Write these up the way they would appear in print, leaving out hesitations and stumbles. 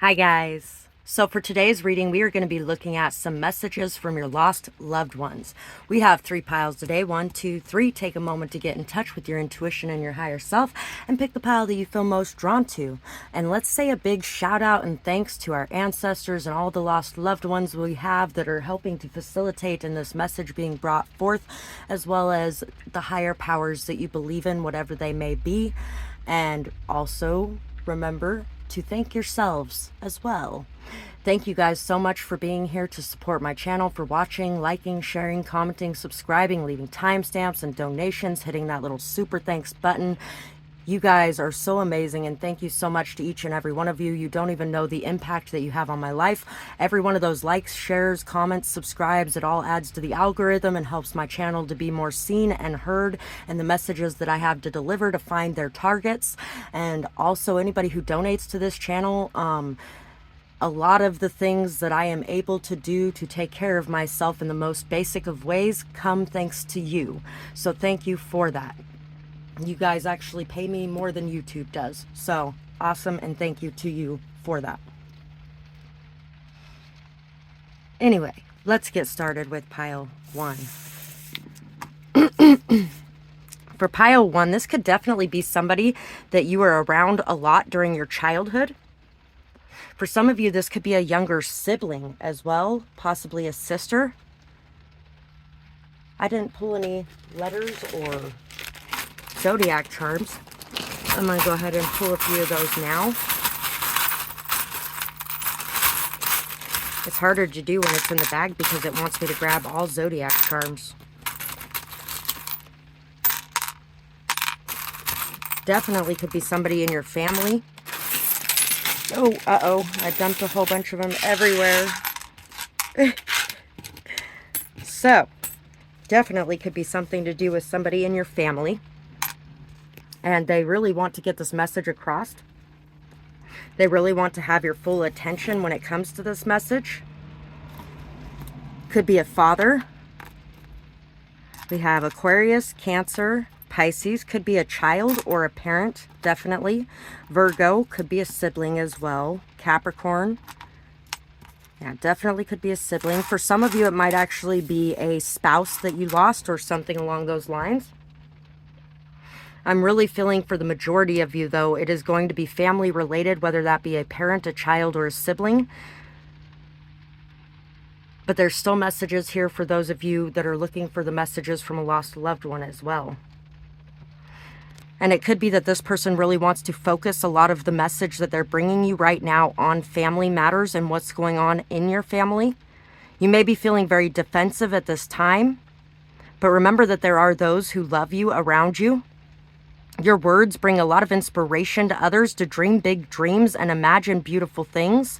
Hi guys. So for today's reading, we are going to be looking at some messages from your lost loved ones. We have 3 piles today. 1, 2, 3. Take a moment to get in touch with your intuition and your higher self and pick the pile that you feel most drawn to. And let's say a big shout out and thanks to our ancestors and all the lost loved ones we have that are helping to facilitate in this message being brought forth, as well as the higher powers that you believe in, whatever they may be. And also remember to thank yourselves as well. Thank you guys so much for being here to support my channel, for watching, liking, sharing, commenting, subscribing, leaving timestamps and donations, hitting that little super thanks button. You guys are so amazing, and thank you so much to each and every one of you. You don't even know the impact that you have on my life. Every one of those likes, shares, comments, subscribes, it all adds to the algorithm and helps my channel to be more seen and heard, and the messages that I have to deliver to find their targets. And also anybody who donates to this channel, a lot of the things that I am able to do to take care of myself in the most basic of ways come thanks to you. So thank you for that. You guys actually pay me more than YouTube does. So awesome, and thank you to you for that. Anyway, let's get started with pile 1. For pile 1, this could definitely be somebody that you were around a lot during your childhood. For some of you, this could be a younger sibling as well, possibly a sister. I didn't pull any letters or zodiac charms. I'm going to go ahead and pull a few of those now. It's harder to do when it's in the bag because it wants me to grab all zodiac charms. Definitely could be somebody in your family. Oh, uh-oh. I dumped a whole bunch of them everywhere. So, definitely could be something to do with somebody in your family. And they really want to get this message across. They really want to have your full attention when it comes to this message. Could be a father. We have Aquarius, Cancer, Pisces. Could be a child or a parent, definitely. Virgo, could be a sibling as well. Capricorn. Yeah, definitely could be a sibling. For some of you, it might actually be a spouse that you lost or something along those lines. I'm really feeling for the majority of you, though, it is going to be family related, whether that be a parent, a child, or a sibling. But there's still messages here for those of you that are looking for the messages from a lost loved one as well. And it could be that this person really wants to focus a lot of the message that they're bringing you right now on family matters and what's going on in your family. You may be feeling very defensive at this time, but remember that there are those who love you around you. Your words bring a lot of inspiration to others to dream big dreams and imagine beautiful things.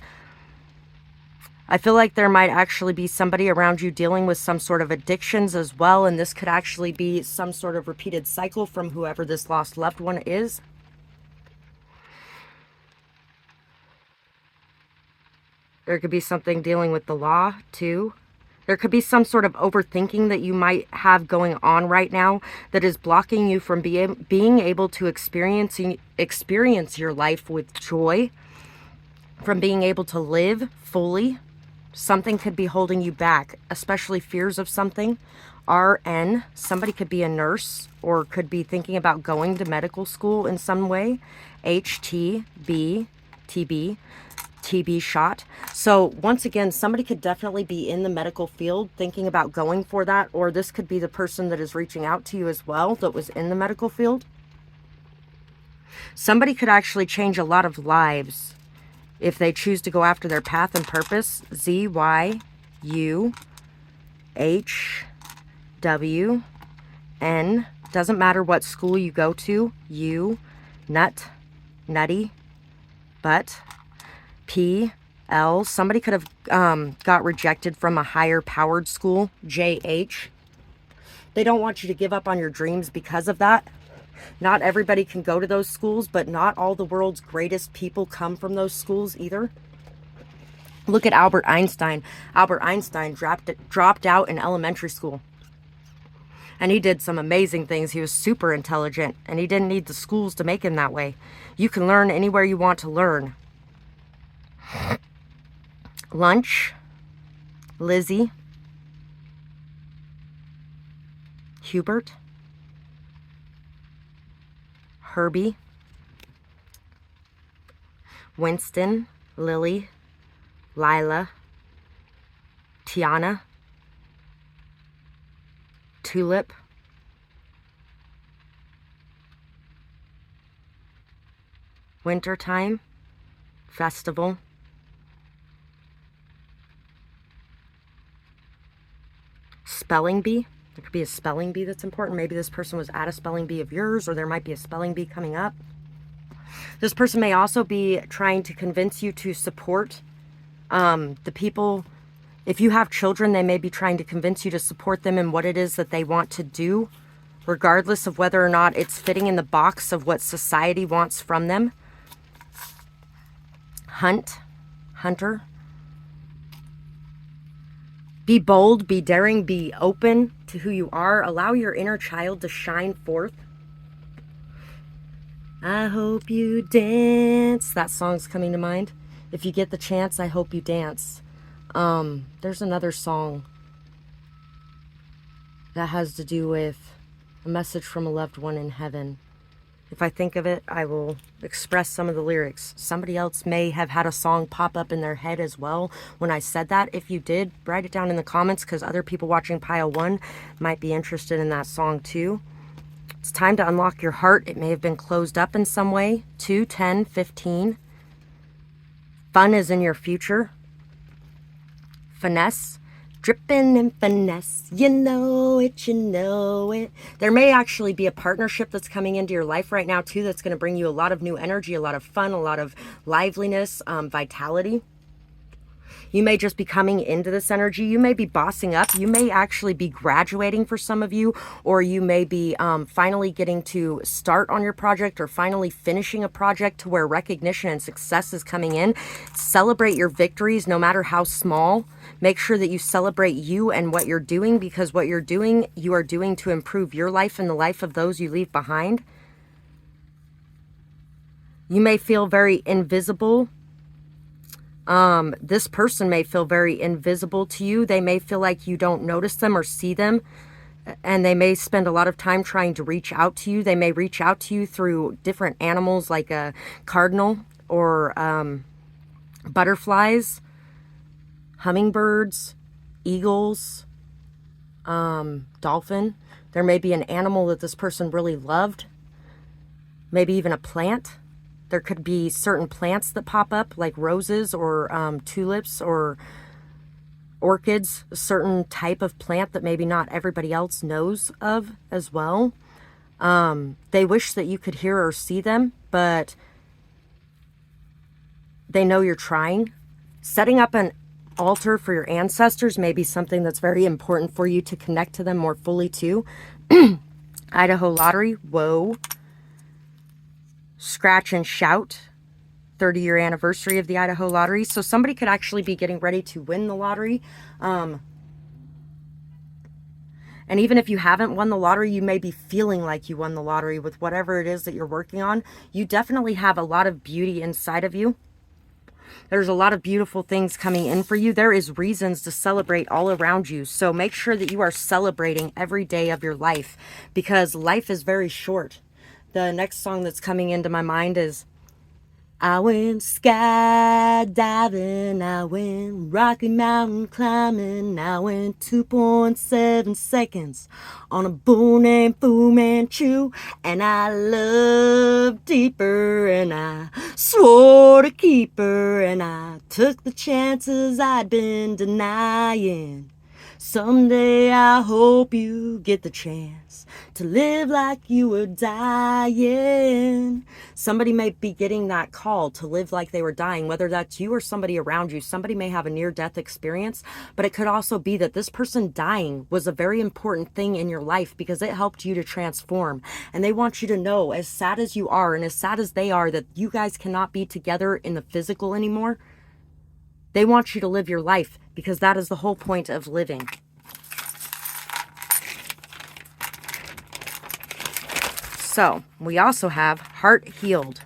I feel like there might actually be somebody around you dealing with some sort of addictions as well, and this could actually be some sort of repeated cycle from whoever this lost loved one is. There could be something dealing with the law too. There could be some sort of overthinking that you might have going on right now that is blocking you from being able to experience your life with joy, from being able to live fully. Something could be holding you back, especially fears of something. RN, somebody could be a nurse or could be thinking about going to medical school in some way. HTB, TB shot. So once again, somebody could definitely be in the medical field thinking about going for that, or this could be the person that is reaching out to you as well that was in the medical field. Somebody could actually change a lot of lives if they choose to go after their path and purpose. ZYUHWN. Doesn't matter what school you go to. Nutty, but PL. Somebody could have got rejected from a higher powered school. JH. They don't want you to give up on your dreams because of that. Not everybody can go to those schools, but not all the world's greatest people come from those schools either. Look at Albert Einstein. Albert Einstein dropped out in elementary school. And he did some amazing things. He was super intelligent, and he didn't need the schools to make him that way. You can learn anywhere you want to learn. Lunch, Lizzie, Hubert, Herbie, Winston, Lily, Lila, Tiana, Tulip, Wintertime, Festival, Spelling Bee. There could be a spelling bee that's important. Maybe this person was at a spelling bee of yours, or there might be a spelling bee coming up. This person may also be trying to convince you to support the people. If you have children, they may be trying to convince you to support them in what it is that they want to do, regardless of whether or not it's fitting in the box of what society wants from them. Hunter. Be bold, be daring, be open to who you are. Allow your inner child to shine forth. I hope you dance. That song's coming to mind. If you get the chance, I hope you dance. There's another song that has to do with a message from a loved one in heaven. If I think of it, I will express some of the lyrics. Somebody else may have had a song pop up in their head as well when I said that. If you did, write it down in the comments, because other people watching Pile 1 might be interested in that song too. It's time to unlock your heart. It may have been closed up in some way. 2, 10, 15. Fun is in your future. Finesse. Dripping in finesse, you know it, you know it. There may actually be a partnership that's coming into your life right now too that's going to bring you a lot of new energy, a lot of fun, a lot of liveliness, vitality. You may just be coming into this energy. You may be bossing up. You may actually be graduating for some of you, or you may be finally getting to start on your project, or finally finishing a project to where recognition and success is coming in. Celebrate your victories, no matter how small. Make sure that you celebrate you and what you're doing, because what you're doing, you are doing to improve your life and the life of those you leave behind. You may feel very invisible. This person may feel very invisible to you. They may feel like you don't notice them or see them, and they may spend a lot of time trying to reach out to you. They may reach out to you through different animals like a cardinal or butterflies, hummingbirds, eagles, dolphin. There may be an animal that this person really loved, maybe even a plant. There could be certain plants that pop up, like roses or tulips or orchids, a certain type of plant that maybe not everybody else knows of as well. They wish that you could hear or see them, but they know you're trying. Setting up an altar for your ancestors may be something that's very important for you to connect to them more fully too. Idaho Lottery, whoa. Scratch and Shout, 30-year anniversary of the Idaho Lottery. So somebody could actually be getting ready to win the lottery. And even if you haven't won the lottery, you may be feeling like you won the lottery with whatever it is that you're working on. You definitely have a lot of beauty inside of you. There's a lot of beautiful things coming in for you. There is reasons to celebrate all around you. So make sure that you are celebrating every day of your life, because life is very short. The next song that's coming into my mind is, I went skydiving, I went Rocky Mountain climbing, I went 2.7 seconds on a bull named Fu Manchu, and I loved deeper, and I swore to keep her, and I took the chances I'd been denying. Someday I hope you get the chance to live like you were dying. Somebody may be getting that call to live like they were dying, whether that's you or somebody around you. Somebody may have a near-death experience, but it could also be that this person dying was a very important thing in your life because it helped you to transform. And they want you to know, as sad as you are and as sad as they are, that you guys cannot be together in the physical anymore. They want you to live your life, because that is the whole point of living. So we also have Heart Healed.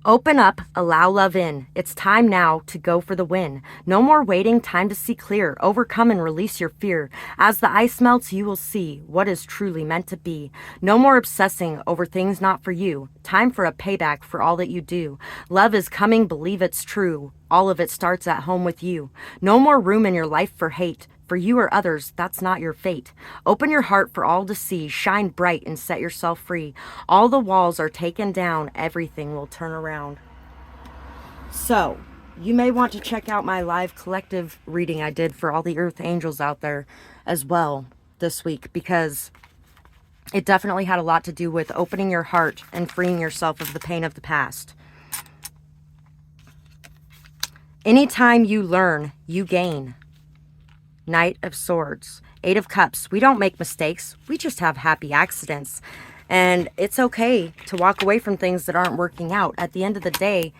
Open up, allow love in. It's time now to go for the win. No more waiting, time to see clear. Overcome and release your fear. As the ice melts, you will see what is truly meant to be. No more obsessing over things not for you. Time for a payback for all that you do. Love is coming, believe it's true. All of it starts at home with you. No more room in your life for hate. For you or others, that's not your fate. Open your heart for all to see. Shine bright and set yourself free. All the walls are taken down. Everything will turn around. So, you may want to check out my live collective reading I did for all the earth angels out there as well this week, because it definitely had a lot to do with opening your heart and freeing yourself of the pain of the past. Anytime you learn, you gain. Knight of Swords, Eight of Cups. We don't make mistakes. We just have happy accidents. And it's okay to walk away from things that aren't working out. At the end of the day,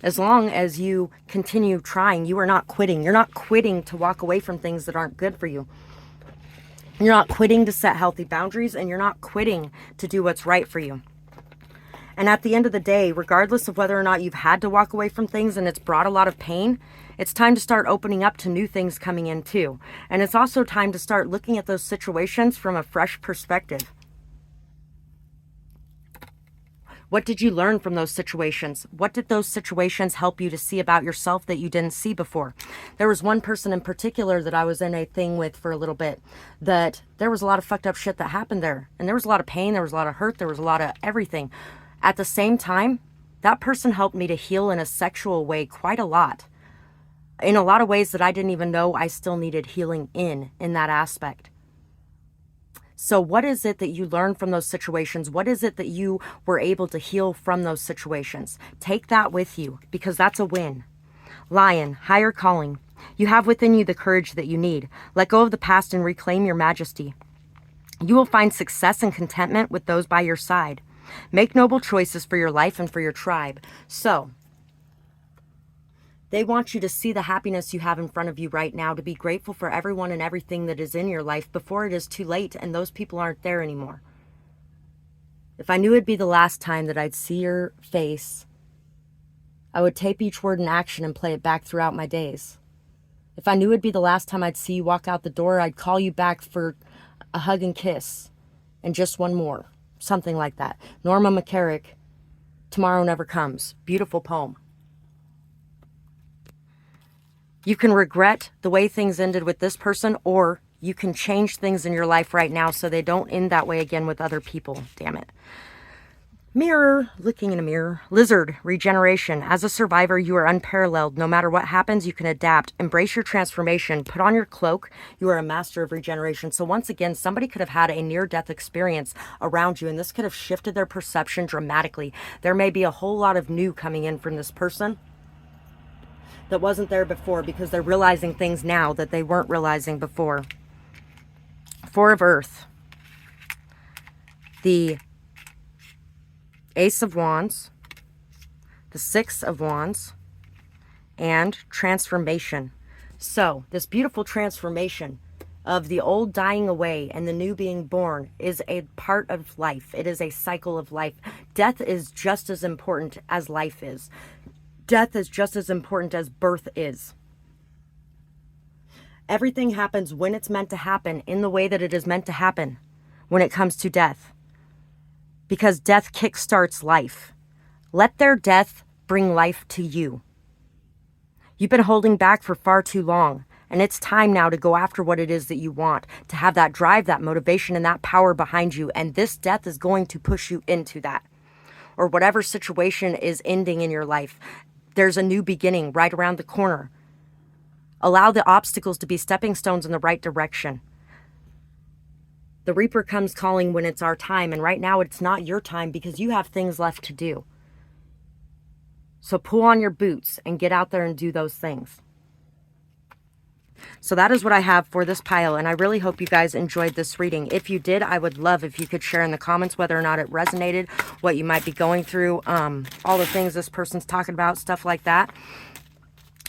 as long as you continue trying, you are not quitting. You're not quitting to walk away from things that aren't good for you. You're not quitting to set healthy boundaries, and you're not quitting to do what's right for you. And at the end of the day, regardless of whether or not you've had to walk away from things and it's brought a lot of pain, it's time to start opening up to new things coming in too. And it's also time to start looking at those situations from a fresh perspective. What did you learn from those situations? What did those situations help you to see about yourself that you didn't see before? There was one person in particular that I was in a thing with for a little bit, that there was a lot of fucked up shit that happened there. And there was a lot of pain, there was a lot of hurt, there was a lot of everything. At the same time, that person helped me to heal in a sexual way quite a lot. In a lot of ways that I didn't even know I still needed healing in that aspect. So what is it that you learned from those situations? What is it that you were able to heal from those situations? Take that with you, because that's a win. Lion, higher calling. You have within you the courage that you need. Let go of the past and reclaim your majesty. You will find success and contentment with those by your side. Make noble choices for your life and for your tribe. So, they want you to see the happiness you have in front of you right now, to be grateful for everyone and everything that is in your life before it is too late and those people aren't there anymore. If I knew it'd be the last time that I'd see your face, I would tape each word in action and play it back throughout my days. If I knew it'd be the last time I'd see you walk out the door, I'd call you back for a hug and kiss and just one more. Something like that. Norma McCarrick, Tomorrow Never Comes. Beautiful poem. You can regret the way things ended with this person, or you can change things in your life right now so they don't end that way again with other people. Damn it. Mirror, looking in a mirror. Lizard, regeneration. As a survivor, you are unparalleled. No matter what happens, you can adapt. Embrace your transformation. Put on your cloak. You are a master of regeneration. So once again, somebody could have had a near-death experience around you, and this could have shifted their perception dramatically. There may be a whole lot of new coming in from this person that wasn't there before, because they're realizing things now that they weren't realizing before. Four of Earth. The Ace of Wands, the Six of Wands, and transformation. So this beautiful transformation of the old dying away and the new being born is a part of life. It is a cycle of life. Death is just as important as life is. Death is just as important as birth is. Everything happens when it's meant to happen, in the way that it is meant to happen when it comes to death. Because death kickstarts life. Let their death bring life to you. You've been holding back for far too long, and it's time now to go after what it is that you want, to have that drive, that motivation, and that power behind you, and this death is going to push you into that. Or whatever situation is ending in your life, there's a new beginning right around the corner. Allow the obstacles to be stepping stones in the right direction. The Reaper comes calling when it's our time, and right now it's not your time because you have things left to do. So pull on your boots and get out there and do those things. So that is what I have for this pile, and I really hope you guys enjoyed this reading. If you did, I would love if you could share in the comments whether or not it resonated, what you might be going through, all the things this person's talking about, stuff like that.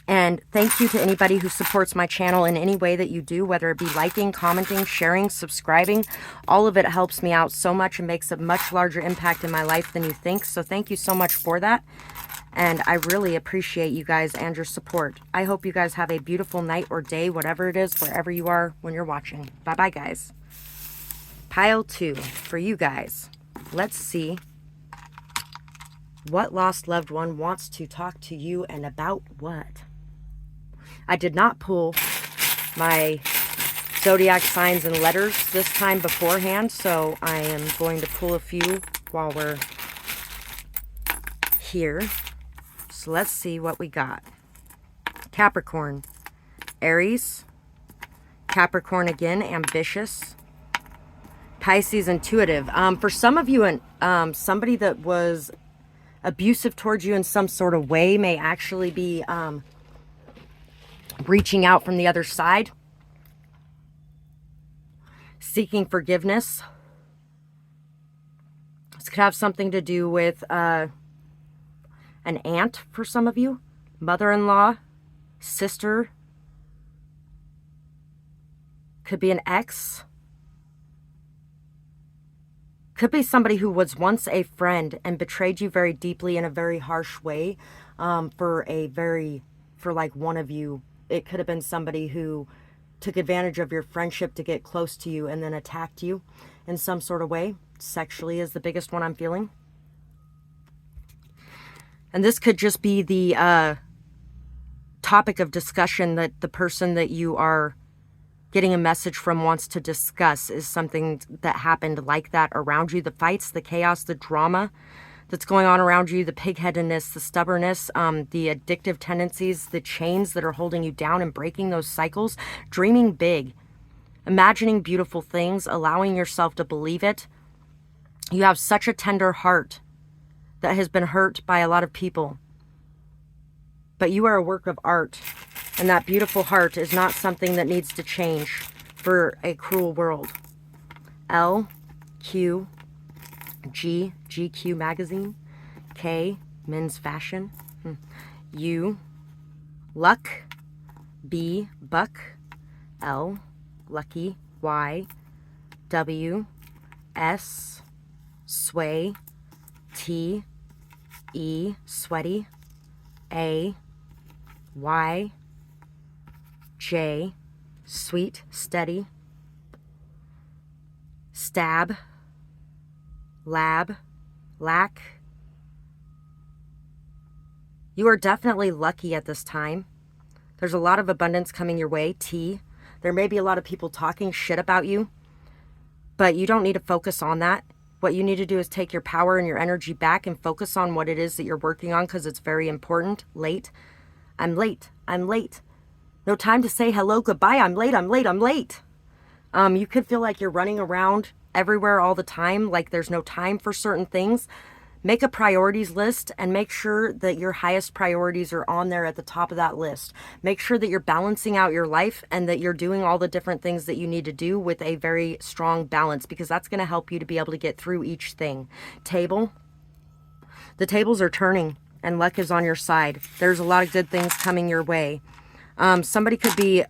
And thank you to anybody who supports my channel in any way that you do, whether it be liking, commenting, sharing, subscribing. All of it helps me out so much and makes a much larger impact in my life than you think. So thank you so much for that. And I really appreciate you guys and your support. I hope you guys have a beautiful night or day, whatever it is, wherever you are when you're watching. Bye-bye, guys. Pile 2 for you guys. Let's see what lost loved one wants to talk to you and about what. I did not pull my zodiac signs and letters this time beforehand, so I am going to pull a few while we're here. So let's see what we got. Capricorn, Aries, Capricorn again, ambitious, Pisces, intuitive. For some of you, somebody that was abusive towards you in some sort of way may actually be reaching out from the other side, seeking forgiveness. This could have something to do with an aunt for some of you, mother-in-law, sister, could be an ex, could be somebody who was once a friend and betrayed you very deeply in a very harsh way. For like one of you, it could have been somebody who took advantage of your friendship to get close to you and then attacked you in some sort of way. Sexually is the biggest one I'm feeling. And this could just be the topic of discussion that the person that you are getting a message from wants to discuss, is something that happened like that around you. The fights, the chaos, the drama that's going on around you, the pigheadedness, the stubbornness, the addictive tendencies, the chains that are holding you down and breaking those cycles. Dreaming big, imagining beautiful things, allowing yourself to believe it. You have such a tender heart that has been hurt by a lot of people. But you are a work of art, and that beautiful heart is not something that needs to change for a cruel world. L, Q, G, GQ magazine. K, men's fashion. U, luck. B, buck. L, lucky. Y, W, S, sway. T, E, sweaty. A, Y, J, sweet, steady. Stab, lab, lack. You are definitely lucky at this time. There's a lot of abundance coming your way. T, there may be a lot of people talking shit about you, but you don't need to focus on that. What you need to do is take your power and your energy back and focus on what it is that you're working on, because it's very important. Late. I'm late. I'm late. No time to say hello, goodbye. I'm late. I'm late. I'm late. You could feel like you're running around everywhere all the time, like there's no time for certain things. Make a priorities list and make sure that your highest priorities are on there at the top of that list. Make sure that you're balancing out your life and that you're doing all the different things that you need to do with a very strong balance, because that's going to help you to be able to get through each thing. Table. The tables are turning and luck is on your side. There's a lot of good things coming your way. Somebody could be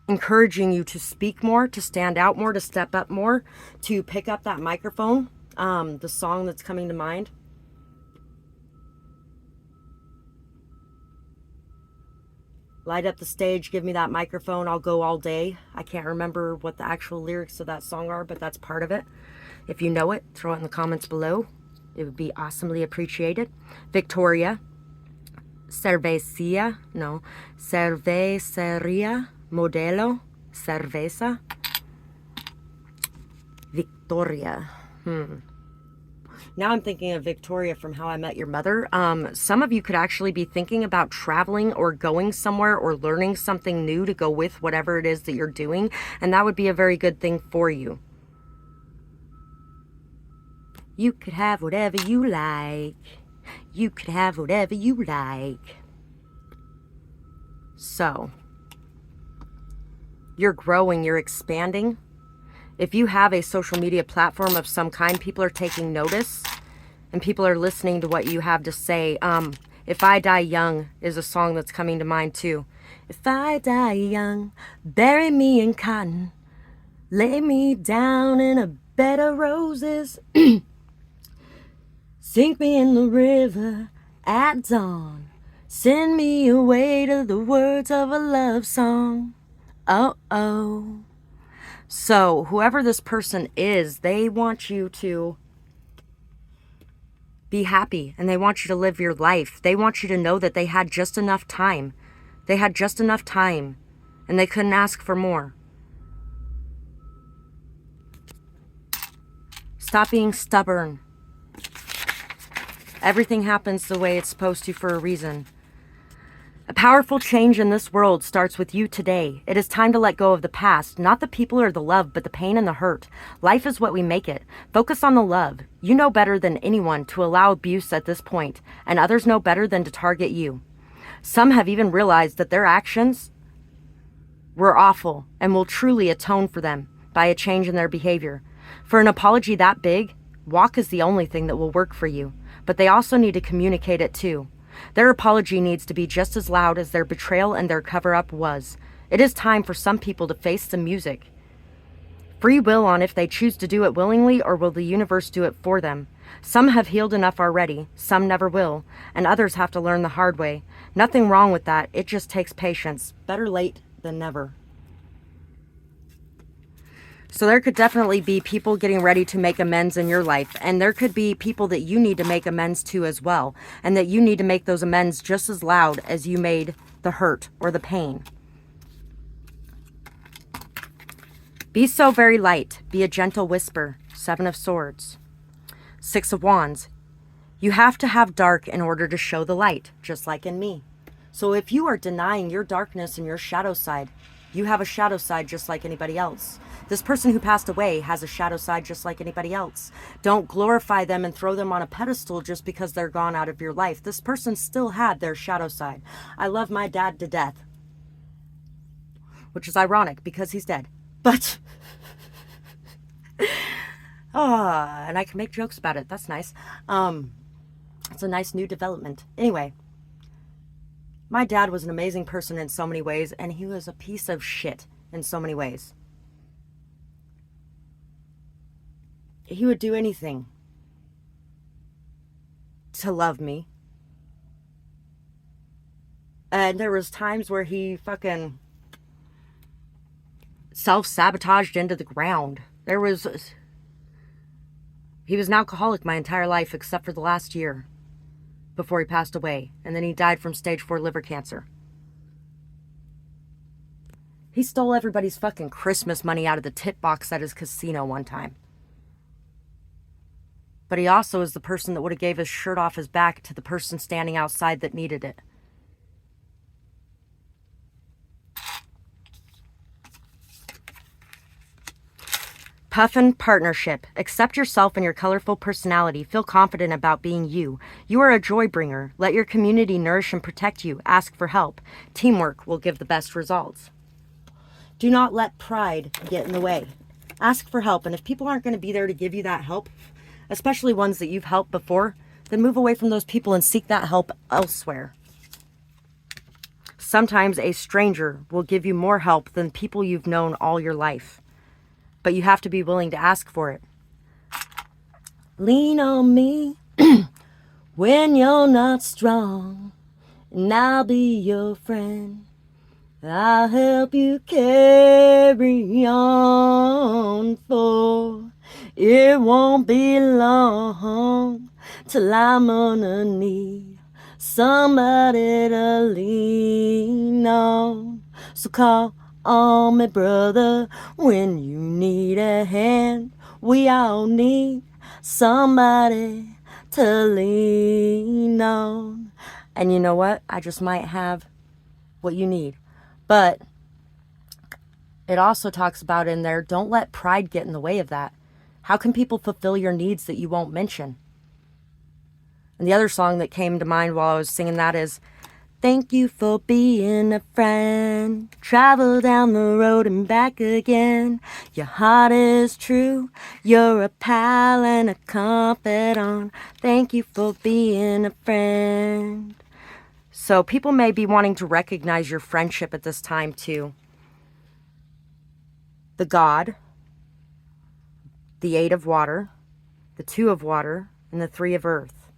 encouraging you to speak more, to stand out more, to step up more, to pick up that microphone. The song that's coming to mind. Light up the stage, give me that microphone, I'll go all day. I can't remember what the actual lyrics of that song are, but that's part of it. If you know it, throw it in the comments below. It would be awesomely appreciated. Victoria. Cerveceria. Modelo. Cerveza. Victoria. Now I'm thinking of Victoria from How I Met Your Mother. Some of you could actually be thinking about traveling or going somewhere or learning something new to go with whatever it is that you're doing. And that would be a very good thing for you. You could have whatever you like. You could have whatever you like. So, you're growing, you're expanding. If you have a social media platform of some kind, people are taking notice and people are listening to what you have to say. If I Die Young is a song that's coming to mind too. If I die young, bury me in cotton, lay me down in a bed of roses, sink me in the river, At dawn, send me away to the words of a love song. Oh, oh. So, whoever this person is, they want you to be happy and they want you to live your life. They want you to know that they had just enough time. They had just enough time and they couldn't ask for more. Stop being stubborn. Everything happens the way it's supposed to for a reason. A powerful change in this world starts with you today. It is time to let go of the past, not the people or the love, but the pain and the hurt. Life is what we make it. Focus on the love. You know better than anyone to allow abuse at this point, and others know better than to target you. Some have even realized that their actions were awful and will truly atone for them by a change in their behavior. For an apology that big, walk is the only thing that will work for you, but they also need to communicate it too. Their apology needs to be just as loud as their betrayal and their cover-up was. It is time for some people to face the music. Free will on if they choose to do it willingly or will the universe do it for them. Some have healed enough already, some never will, and others have to learn the hard way. Nothing wrong with that, it just takes patience. Better late than never. So there could definitely be people getting ready to make amends in your life. And there could be people that you need to make amends to as well. And that you need to make those amends just as loud as you made the hurt or the pain. Be so very light. Be a gentle whisper. 7 of Swords. 6 of Wands. You have to have dark in order to show the light, just like in me. So if you are denying your darkness and your shadow side, you have a shadow side just like anybody else. This person who passed away has a shadow side just like anybody else. Don't glorify them and throw them on a pedestal just because they're gone out of your life. This person still had their shadow side. I love my dad to death. Which is ironic because he's dead. But, and I can make jokes about it. That's nice. It's a nice new development. Anyway, my dad was an amazing person in so many ways, and he was a piece of shit in so many ways. He would do anything to love me. And there was times where he fucking self-sabotaged into the ground. He was an alcoholic my entire life except for the last year before he passed away. And then he died from stage 4 liver cancer. He stole everybody's fucking Christmas money out of the tip box at his casino one time. But he also is the person that would have gave his shirt off his back to the person standing outside that needed it. Puffin partnership. Accept yourself and your colorful personality. Feel confident about being you. You are a joy bringer. Let your community nourish and protect you. Ask for help. Teamwork will give the best results. Do not let pride get in the way. Ask for help. And if people aren't going to be there to give you that help, especially ones that you've helped before, then move away from those people and seek that help elsewhere. Sometimes a stranger will give you more help than people you've known all your life. But you have to be willing to ask for it. Lean on me when you're not strong, and I'll be your friend. I'll help you carry on, for it won't be long till I'm gonna need somebody to lean on. So call on me, brother, when you need a hand. We all need somebody to lean on. And you know what? I just might have what you need. But it also talks about in there, don't let pride get in the way of that. How can people fulfill your needs that you won't mention? And the other song that came to mind while I was singing that is, thank you for being a friend. Travel down the road and back again. Your heart is true. You're a pal and a confidant. Thank you for being a friend. So people may be wanting to recognize your friendship at this time too. The God, the 8 of water, the 2 of water, and the 3 of earth.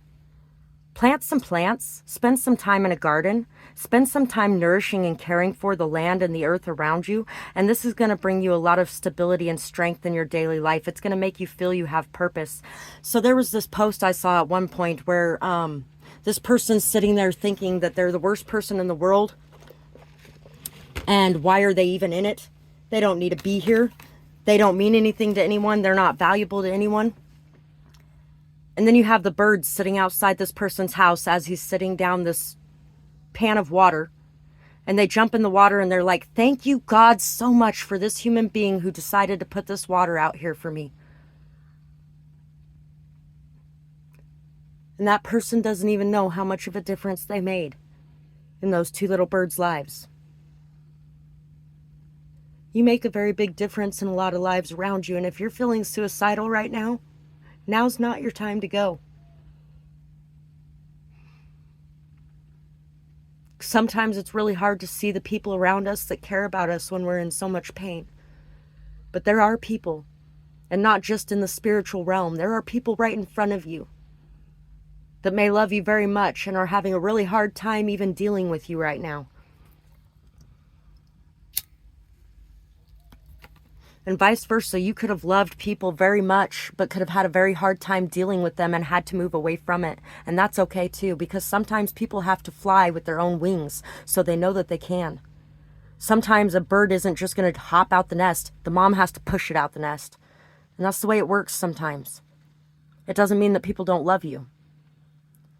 Plant some plants, spend some time in a garden, spend some time nourishing and caring for the land and the earth around you. And this is going to bring you a lot of stability and strength in your daily life. It's going to make you feel you have purpose. So there was this post I saw at one point where this person's sitting there thinking that they're the worst person in the world. And why are they even in it? They don't need to be here. They don't mean anything to anyone. They're not valuable to anyone. And then you have the birds sitting outside this person's house as he's sitting down this pan of water. And they jump in the water and they're like, thank you, God, so much for this human being who decided to put this water out here for me. And that person doesn't even know how much of a difference they made in those two little birds' lives. You make a very big difference in a lot of lives around you. And if you're feeling suicidal right now, now's not your time to go. Sometimes it's really hard to see the people around us that care about us when we're in so much pain. But there are people, and not just in the spiritual realm. There are people right in front of you that may love you very much and are having a really hard time even dealing with you right now. And vice versa, you could have loved people very much, but could have had a very hard time dealing with them and had to move away from it. And that's okay too, because sometimes people have to fly with their own wings so they know that they can. Sometimes a bird isn't just going to hop out the nest. The mom has to push it out the nest. And that's the way it works sometimes. It doesn't mean that people don't love you.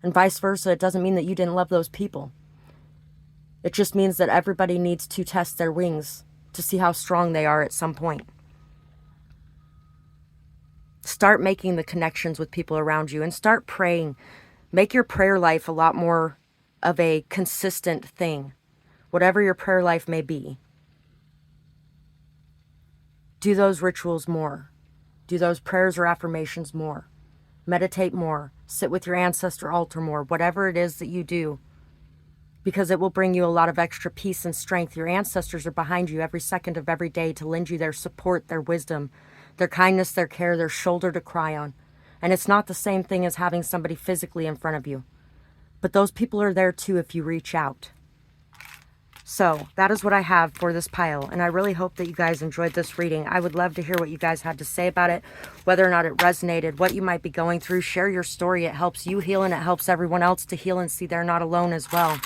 And vice versa, it doesn't mean that you didn't love those people. It just means that everybody needs to test their wings to see how strong they are at some point. Start making the connections with people around you and start praying. Make your prayer life a lot more of a consistent thing, whatever your prayer life may be. Do those rituals more. Do those prayers or affirmations more. Meditate more. Sit with your ancestor altar more. Whatever it is that you do, because it will bring you a lot of extra peace and strength. Your ancestors are behind you every second of every day to lend you their support, their wisdom, their kindness, their care, their shoulder to cry on. And it's not the same thing as having somebody physically in front of you. But those people are there too if you reach out. So that is what I have for this pile. And I really hope that you guys enjoyed this reading. I would love to hear what you guys had to say about it, whether or not it resonated, what you might be going through. Share your story. It helps you heal and it helps everyone else to heal and see they're not alone as well.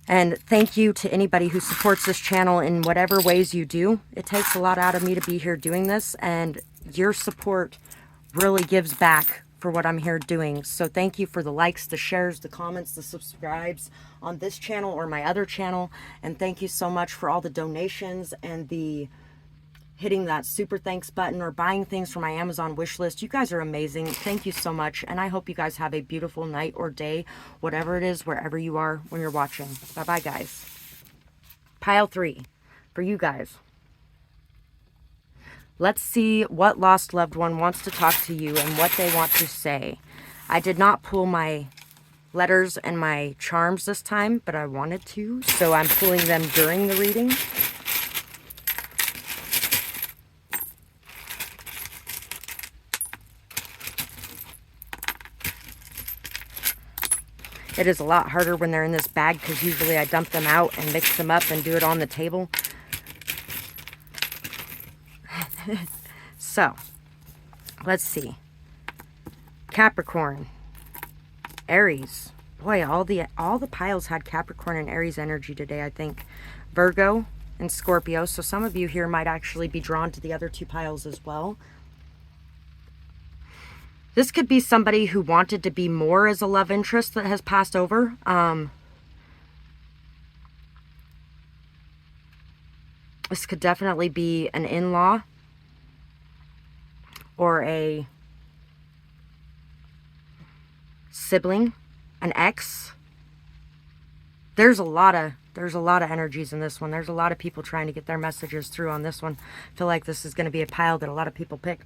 And thank you to anybody who supports this channel in whatever ways you do. It takes a lot out of me to be here doing this, and your support really gives back for what I'm here doing. So thank you for the likes, the shares, the comments, the subscribes on this channel or my other channel. And thank you so much for all the donations and the hitting that super thanks button or buying things from my Amazon wish list. You guys are amazing. Thank you so much. And I hope you guys have a beautiful night or day, whatever it is, wherever you are when you're watching. Bye-bye, guys. Pile 3 for you guys. Let's see what lost loved one wants to talk to you and what they want to say. I did not pull my letters and my charms this time, but I wanted to, so I'm pulling them during the reading. It is a lot harder when they're in this bag because usually I dump them out and mix them up and do it on the table. So, let's see. Capricorn, Aries. Boy, all the piles had Capricorn and Aries energy today, I think. Virgo and Scorpio. So some of you here might actually be drawn to the other two piles as well. This could be somebody who wanted to be more as a love interest that has passed over. This could definitely be an in-law or a sibling, an ex. There's a lot of energies in this one. There's a lot of people trying to get their messages through on this one. I feel like this is going to be a pile that a lot of people pick.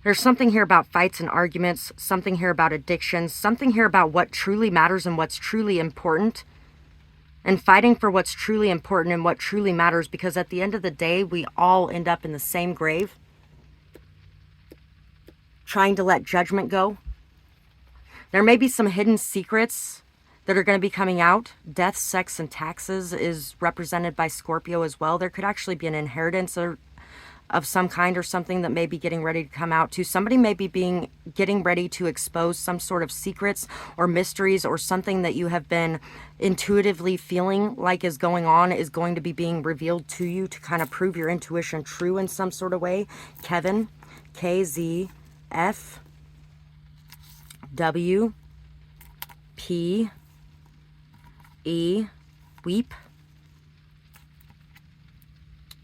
There's something here about fights and arguments, something here about addictions, something here about what truly matters and what's truly important, and fighting for what's truly important and what truly matters, because at the end of the day, we all end up in the same grave, trying to let judgment go There may be some hidden secrets that are going to be coming out. Death, sex, and taxes is represented by Scorpio as well. There could actually be an inheritance of some kind or something that may be getting ready to come out too. Somebody may be getting ready to expose some sort of secrets or mysteries, or something that you have been intuitively feeling like is going on is going to be being revealed to you to kind of prove your intuition true in some sort of way. Kevin, KZFW, weep,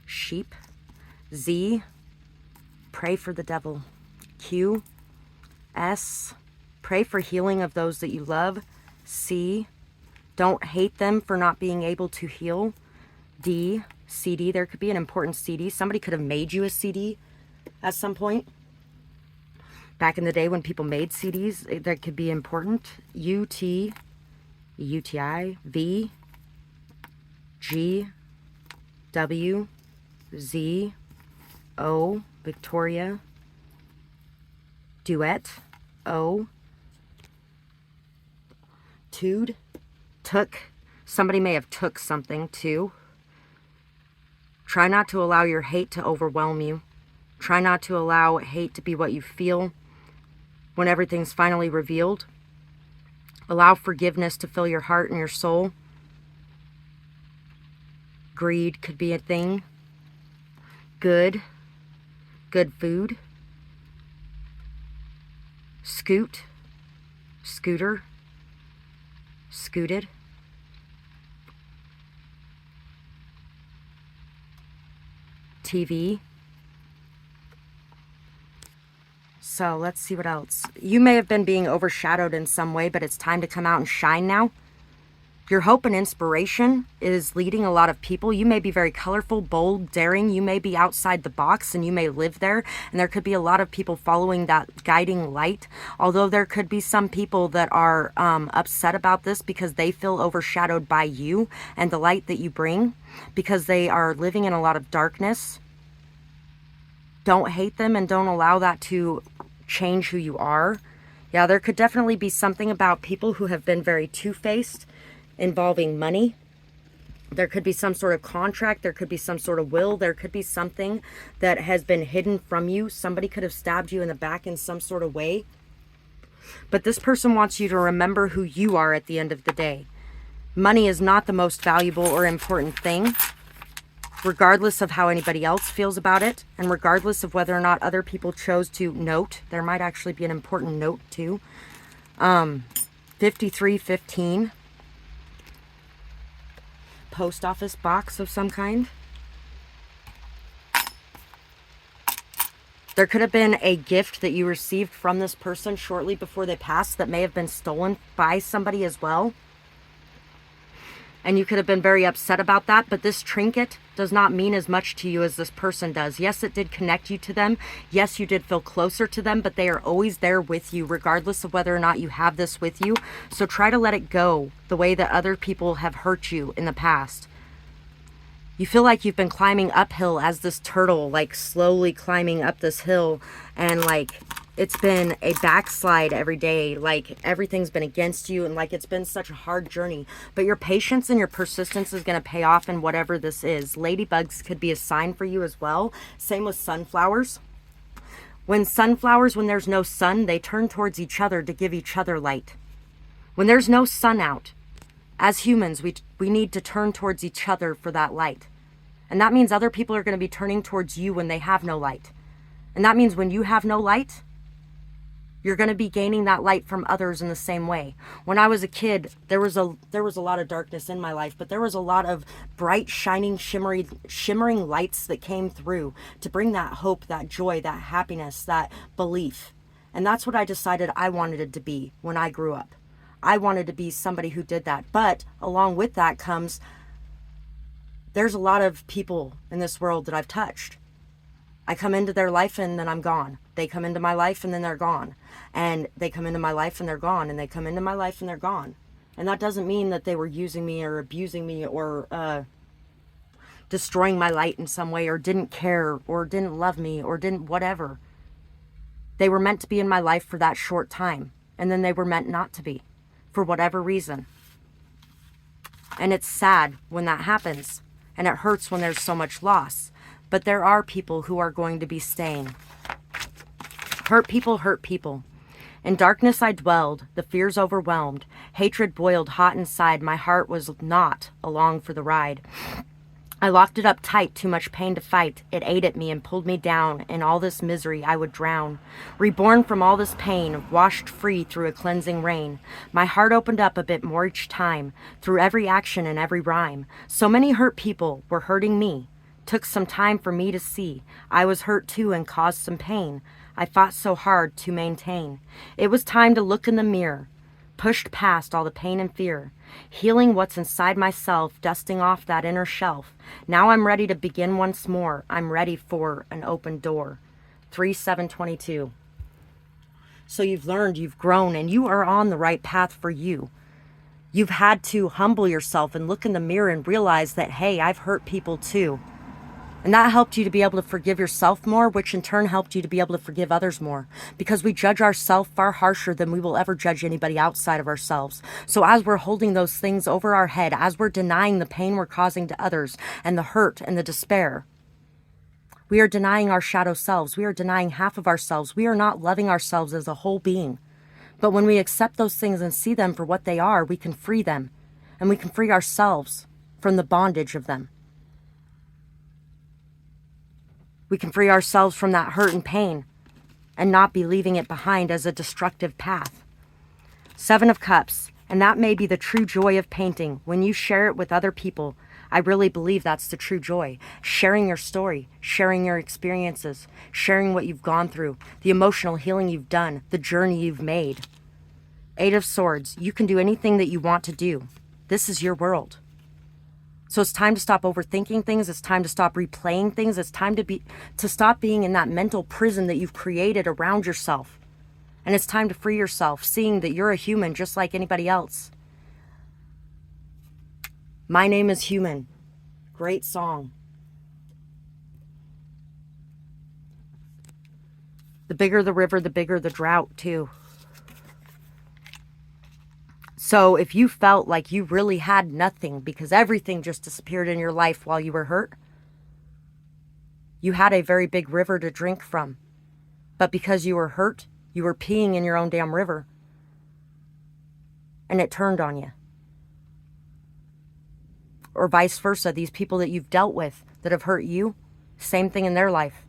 sheep. Z, pray for the devil. Q, S, pray for healing of those that you love. C, don't hate them for not being able to heal. D, CD, there could be an important CD. Somebody could have made you a CD at some point. Back in the day when people made CDs, that could be important. UT, UTI, V, G, W, Z, O, Victoria, duet, O, took, somebody may have took something too. Try not to allow your hate to overwhelm you. Try not to allow hate to be what you feel when everything's finally revealed. Allow forgiveness to fill your heart and your soul. Greed could be a thing. Good food. Scooter, scooted. TV. So let's see what else. You may have been being overshadowed in some way, but it's time to come out and shine now. Your hope and inspiration is leading a lot of people. You may be very colorful, bold, daring. You may be outside the box and you may live there. And there could be a lot of people following that guiding light. Although there could be some people that are upset about this because they feel overshadowed by you and the light that you bring, because they are living in a lot of darkness. Don't hate them and don't allow that to change who you are. Yeah, there could definitely be something about people who have been very two-faced involving money. There could be some sort of contract. There could be some sort of will. There could be something that has been hidden from you. Somebody could have stabbed you in the back in some sort of way. But this person wants you to remember who you are at the end of the day. Money is not the most valuable or important thing, regardless of how anybody else feels about it, and regardless of whether or not other people chose to note. There might actually be an important note too. 5315. Post office box of some kind. There could have been a gift that you received from this person shortly before they passed that may have been stolen by somebody as well. And you could have been very upset about that, but this trinket does not mean as much to you as this person does. Yes, it did connect you to them. Yes, you did feel closer to them, but they are always there with you, regardless of whether or not you have this with you. So try to let it go the way that other people have hurt you in the past. You feel like you've been climbing uphill as this turtle, like slowly climbing up this hill, and like it's been a backslide every day, like everything's been against you, and like it's been such a hard journey. But your patience and your persistence is going to pay off in whatever this is. Ladybugs could be a sign for you as well. Same with sunflowers. When there's no sun, they turn towards each other to give each other light. When there's no sun out, as humans, we need to turn towards each other for that light. And that means other people are going to be turning towards you when they have no light. And that means when you have no light, you're going to be gaining that light from others in the same way. When I was a kid, there was a lot of darkness in my life, but there was a lot of bright, shining, shimmering lights that came through to bring that hope, that joy, that happiness, that belief. And that's what I decided I wanted it to be when I grew up. I wanted to be somebody who did that. But along with that comes, there's a lot of people in this world that I've touched. I come into their life and then I'm gone. They come into my life and then they're gone. And they come into my life and they're gone. And they come into my life and they're gone. And that doesn't mean that they were using me or abusing me or destroying my light in some way, or didn't care or didn't love me or didn't whatever. They were meant to be in my life for that short time. and then they were meant not to be, for whatever reason. And it's sad when that happens, and it hurts when there's so much loss. But there are people who are going to be staying. Hurt people hurt people. In darkness I dwelled, the fears overwhelmed. Hatred boiled hot inside, my heart was not along for the ride. I locked it up tight, too much pain to fight. It ate at me and pulled me down. In all this misery I would drown. Reborn from all this pain, washed free through a cleansing rain. My heart opened up a bit more each time, through every action and every rhyme. So many hurt people were hurting me. Took some time for me to see. I was hurt too and caused some pain. I fought so hard to maintain. It was time to look in the mirror. Pushed past all the pain and fear. Healing what's inside myself, dusting off that inner shelf. Now I'm ready to begin once more. I'm ready for an open door. 3/7/22. So you've learned, you've grown, and you are on the right path for you. You've had to humble yourself and look in the mirror and realize that, hey, I've hurt people too. And that helped you to be able to forgive yourself more, which in turn helped you to be able to forgive others more. Because we judge ourselves far harsher than we will ever judge anybody outside of ourselves. So as we're holding those things over our head, as we're denying the pain we're causing to others, and the hurt and the despair, we are denying our shadow selves. We are denying half of ourselves. We are not loving ourselves as a whole being. But when we accept those things and see them for what they are, we can free them. And we can free ourselves from the bondage of them. We can free ourselves from that hurt and pain and not be leaving it behind as a destructive path. 7 of Cups, and that may be the true joy of painting. When you share it with other people, I really believe that's the true joy. Sharing your story, sharing your experiences, sharing what you've gone through, the emotional healing you've done, the journey you've made. 8 of Swords, you can do anything that you want to do. This is your world. So it's time to stop overthinking things. It's time to stop replaying things. It's time to stop being in that mental prison that you've created around yourself. And it's time to free yourself, seeing that you're a human just like anybody else. My Name is Human. Great song. The bigger the river, the bigger the drought, too. So if you felt like you really had nothing because everything just disappeared in your life while you were hurt, you had a very big river to drink from. But because you were hurt, you were peeing in your own damn river. And it turned on you. Or vice versa, these people that you've dealt with that have hurt you, same thing in their life.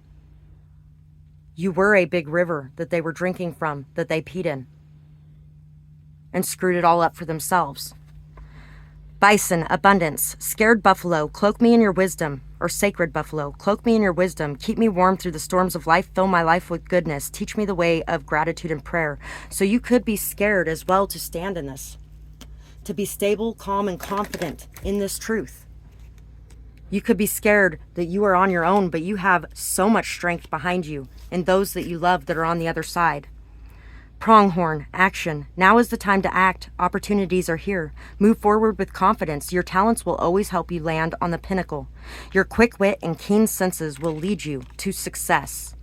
You were a big river that they were drinking from, that they peed in. And screwed it all up for themselves. Bison, abundance, scared buffalo, cloak me in your wisdom, or sacred buffalo, cloak me in your wisdom, keep me warm through the storms of life, fill my life with goodness, teach me the way of gratitude and prayer. So you could be scared as well to stand in this, to be stable, calm, and confident in this truth. You could be scared that you are on your own, but you have so much strength behind you and those that you love that are on the other side. Pronghorn, action. Now is the time to act. Opportunities are here. Move forward with confidence. Your talents will always help you land on the pinnacle. Your quick wit and keen senses will lead you to success.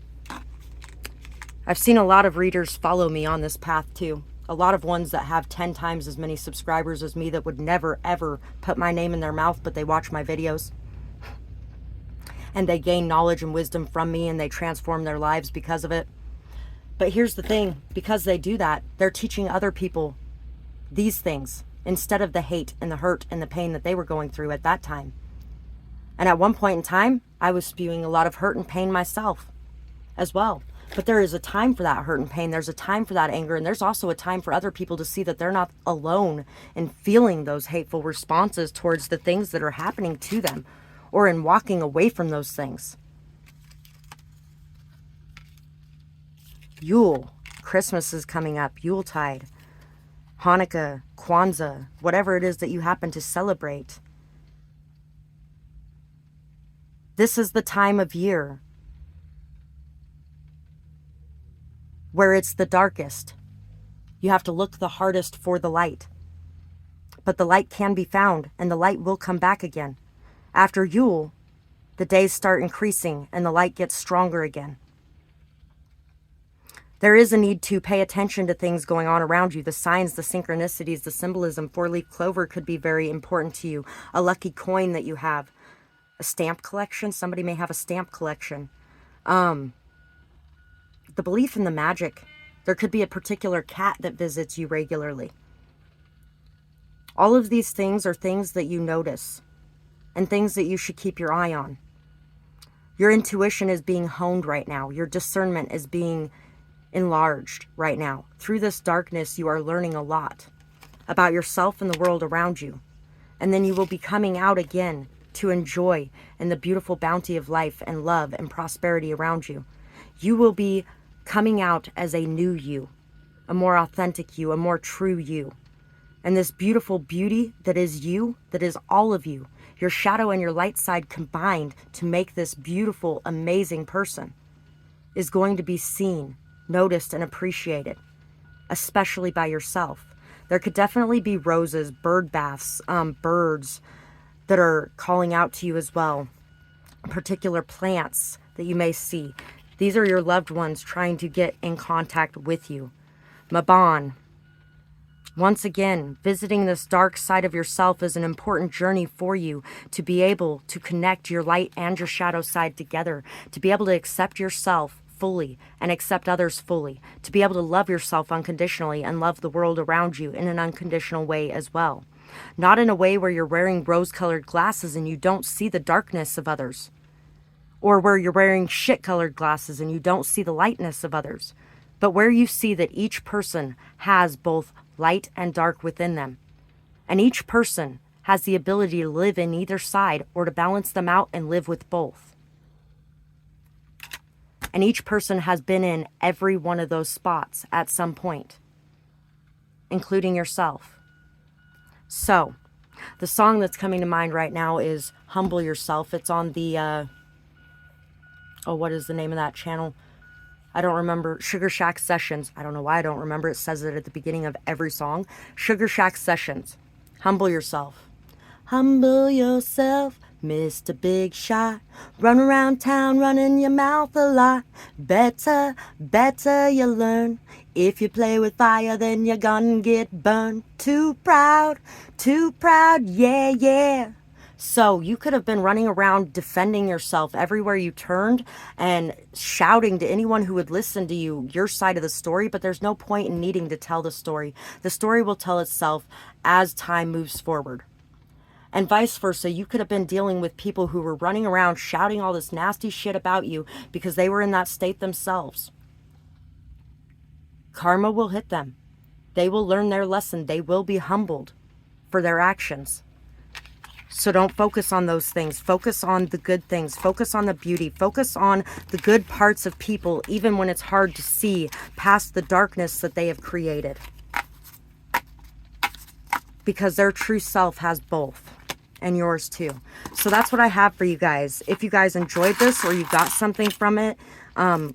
I've seen a lot of readers follow me on this path too. A lot of ones that have 10 times as many subscribers as me that would never ever put my name in their mouth, but they watch my videos. And they gain knowledge and wisdom from me and they transform their lives because of it. But here's the thing, because they do that, they're teaching other people these things instead of the hate and the hurt and the pain that they were going through at that time. And at one point in time, I was spewing a lot of hurt and pain myself as well. But there is a time for that hurt and pain. There's a time for that anger. And there's also a time for other people to see that they're not alone in feeling those hateful responses towards the things that are happening to them or in walking away from those things. Yule, Christmas is coming up, Yuletide, Hanukkah, Kwanzaa, whatever it is that you happen to celebrate. This is the time of year where it's the darkest. You have to look the hardest for the light. But the light can be found, and the light will come back again. After Yule, the days start increasing, and the light gets stronger again. There is a need to pay attention to things going on around you. The signs, the synchronicities, the symbolism. 4-leaf clover could be very important to you. A lucky coin that you have. A stamp collection. Somebody may have a stamp collection. The belief in the magic. There could be a particular cat that visits you regularly. All of these things are things that you notice and things that you should keep your eye on. Your intuition is being honed right now. Your discernment is being enlarged right now. Through this darkness, you are learning a lot about yourself and the world around you. And then you will be coming out again to enjoy in the beautiful bounty of life and love and prosperity around you. You will be coming out as a new you, a more authentic you, a more true you. And this beautiful beauty that is you, that is all of you, your shadow and your light side combined to make this beautiful, amazing person, is going to be seen, noticed, and appreciated, especially by yourself. There could definitely be roses, bird baths, birds that are calling out to you as well, particular plants that you may see. These are your loved ones trying to get in contact with you. Maban. Once again, visiting this dark side of yourself is an important journey for you to be able to connect your light and your shadow side together, to be able to accept yourself fully and accept others fully, to be able to love yourself unconditionally and love the world around you in an unconditional way as well. Not in a way where you're wearing rose-colored glasses and you don't see the darkness of others, or where you're wearing shit-colored glasses and you don't see the lightness of others, but where you see that each person has both light and dark within them. And each person has the ability to live in either side or to balance them out and live with both. And each person has been in every one of those spots at some point, including yourself. So, the song that's coming to mind right now is Humble Yourself. It's on the, what is the name of that channel? I don't remember. Sugar Shack Sessions. I don't know why I don't remember. It says it at the beginning of every song. Sugar Shack Sessions. Humble yourself. Humble yourself, Mr. Big Shot. Run around town running your mouth a lot. Better you learn. If you play with fire, then you're gonna get burned. Too proud, yeah, yeah. So you could have been running around defending yourself everywhere you turned and shouting to anyone who would listen to you, your side of the story, but there's no point in needing to tell the story. The story will tell itself as time moves forward. And vice versa, you could have been dealing with people who were running around shouting all this nasty shit about you because they were in that state themselves. Karma will hit them. They will learn their lesson. They will be humbled for their actions. So don't focus on those things. Focus on the good things. Focus on the beauty. Focus on the good parts of people, even when it's hard to see past the darkness that they have created. Because their true self has both. And yours too. So that's what I have for you guys. If you guys enjoyed this or you got something from it,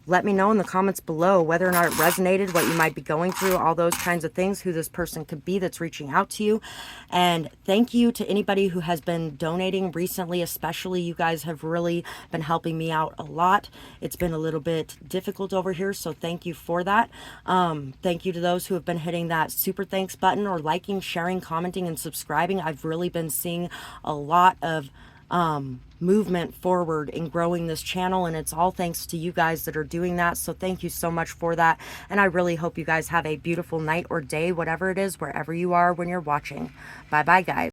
let me know in the comments below whether or not it resonated, what you might be going through, all those kinds of things, who this person could be that's reaching out to you. And thank you to anybody who has been donating recently, especially. You guys have really been helping me out a lot. It's been a little bit difficult over here, so thank you for that. Thank you to those who have been hitting that super thanks button or liking, sharing, commenting, and subscribing. I've really been seeing a lot of movement forward in growing this channel, and it's all thanks to you guys that are doing that. So thank you so much for that, and I really hope you guys have a beautiful night or day, whatever it is, wherever you are when you're watching. Bye bye, guys.